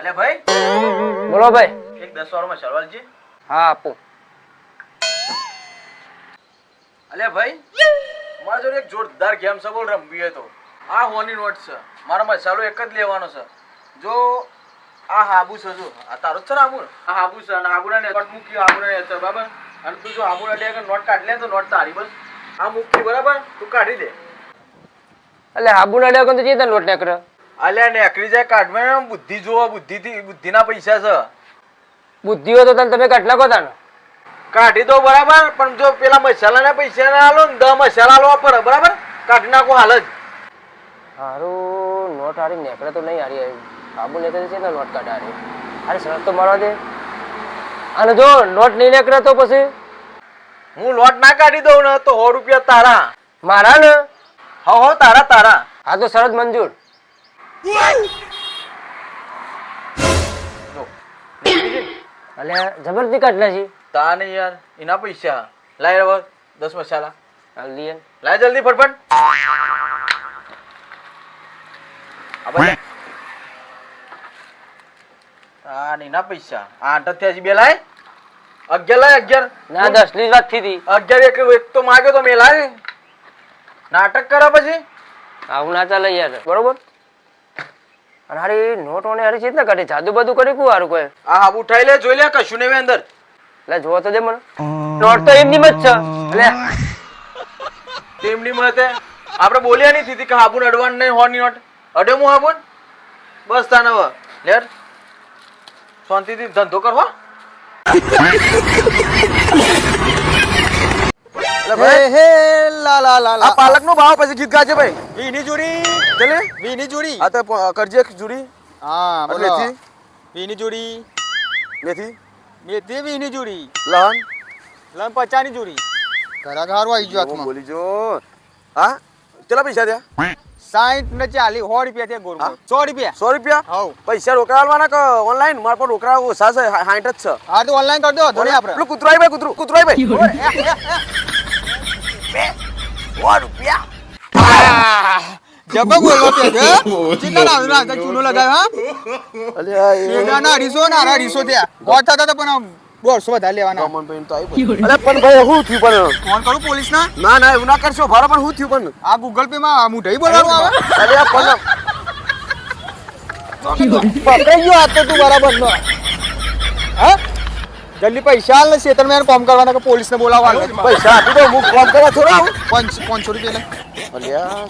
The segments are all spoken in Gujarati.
અલે ભાઈ બોલો ભાઈ. એક 10 વાળો મસાલો આલજે. હા આપો. અલે ભાઈ મારા જોડે એક જોરદાર ગેમ છે બોલ રમવી હોય તો. આ હોની નોટ છે. મારો મસાલો એક જ લેવાનો છે. જો આ હાબુ છે જો આ તારો જ છે ને હાબુ. આ હાબુ છે અને હાબુના નોટ મૂકી હાબુના ને છે બરાબર. અને તું જો હાબુના ડે નોટ કાઢી લે તો નોટ તારી બસ. આ મૂકી બરાબર તું કાઢી દે. એટલે હાબુ ના ડેકો તો ચેતા નોટ નેકરે. અલ્યા નેકરી જાય કાઢવામાં બુદ્ધિ જોવા બુદ્ધિના પૈસા છે. બુદ્ધિ હોય તો તમે કેટલા કો તાનો કાઢી દો બરાબર પણ જો પેલા મસાલાના પૈસા ના આલો ને 10 મસાલા આલવા પડે બરાબર. કાઢી નાખો હાલ જ. હારું નોટ હારી નેકરે તો નહીં હારી હાબુ નેકરે છે ને નોટ કાઢે હારી હારી શરત તો મારવા દે. અને જો નોટ નહીં નેકરે તો પછી હું લોટ ના કાઢી દઉં ને તો 100 રૂપિયા તારા. મારા ને હો તારા. હા તો શરત મંજૂર. અલે જબરદસ્તી કાઢલા છે તા નહીં યાર એના પૈસા લાય હવે 10 મસાલા જલ્દી લાય જલ્દી ફટફટ. અબે આ એના પૈસા 8 થયા છે બે લાય 11 લાય 11 ના 10 ની વાત થી 11 એક તો માગ્યો તો મેં લાય નાટક કરે પછી આવું ના ચાલે યાર બરોબર. અને હારી નોટોને હારી છે ને કાઢી જાદુ બધું કરી કુ હારું કોઈ. આ હાબ ઉઠાઈ લે જોઈ લે કશું નહીં અંદર. એટલે જોવો તો દે મને નોટ તો એમની જ છે. એટલે તેમની મળે આપણે બોલ્યા નહીં હતી કે હાબુન અડવાન નહીં હોની નોટ અડે હું હાબુન બસ તાને હવે લેર શાંતિથી ધંધો કરો. આ પાલક નો ભાવ પછી ગીત ગાજે ભાઈ. વીની જોડી ચલે વીની જોડી આ તો કરજે એક જોડી. હા બોલો મેથી વીની જોડી મેથી મેથી વીની જોડી લહન લમ 50 ની જોડી ઘરા ઘારો આવી ગયો હાથમાં બોલી જો હા કેટલા પૈસા થયા 60 ને 40 100 રૂપિયા થયા ગોરમો 100 રૂપિયા 100 રૂપિયા હાઉ પૈસા રોકડા આલવાના કે ઓનલાઈન મારા પર રોકડા ઓછા છે 60 જ છે. હા તો ઓનલાઈન કરી દો ધોની આપણે પેલું કૂતરાઈ ભાઈ કૂતરાઈ ભાઈ 100 રૂપિયા જબ બોલો તે કેટલા ના ના ચૂનો લગાવ્યો હા અલ્યા એડા ના 200 ના 200 થયા વાત થતા તો પણ 150 વધારે લેવાના અમન ભાઈ તો આવી અલ્યા પણ ભાઈ હું થયું પણ ફોન કરું પોલીસ ના ના એવું ના કરશો ભાડા પણ હું થયું પણ આ ગૂગલ પે માં મુઢઈ બોલાવવાનું આવે અલ્યા પણ પકડી ગયો આ તો તું બરાબર નો હા જલ્દી પૈસા આલ ને શેતર મેં કામ કરવાના કે પોલીસ ને બોલાવવાનું પૈસા આપી દો હું ફોન કરવા થોડા આવું 500 રૂપિયા લે અલ્યા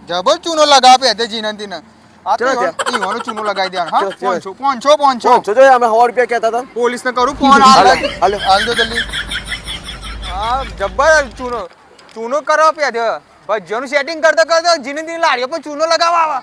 જબર ચૂનો લગાવે તે જીનંતી ને આ તો ચલો ઈવાનો ચૂનો લગાવી દેવાનો હા ચલો, 500 જો જો અમે 100 રૂપિયા કહેતા હતા પોલીસ ને કરું ફોન હાલ હાલો. હાલ દો જલ્દી હા જબર ચૂનો કરો પે દે ભજ્યોનું સેટિંગ કરતા જીનંતી લાડીઓ પણ ચૂનો લગાવવા આવા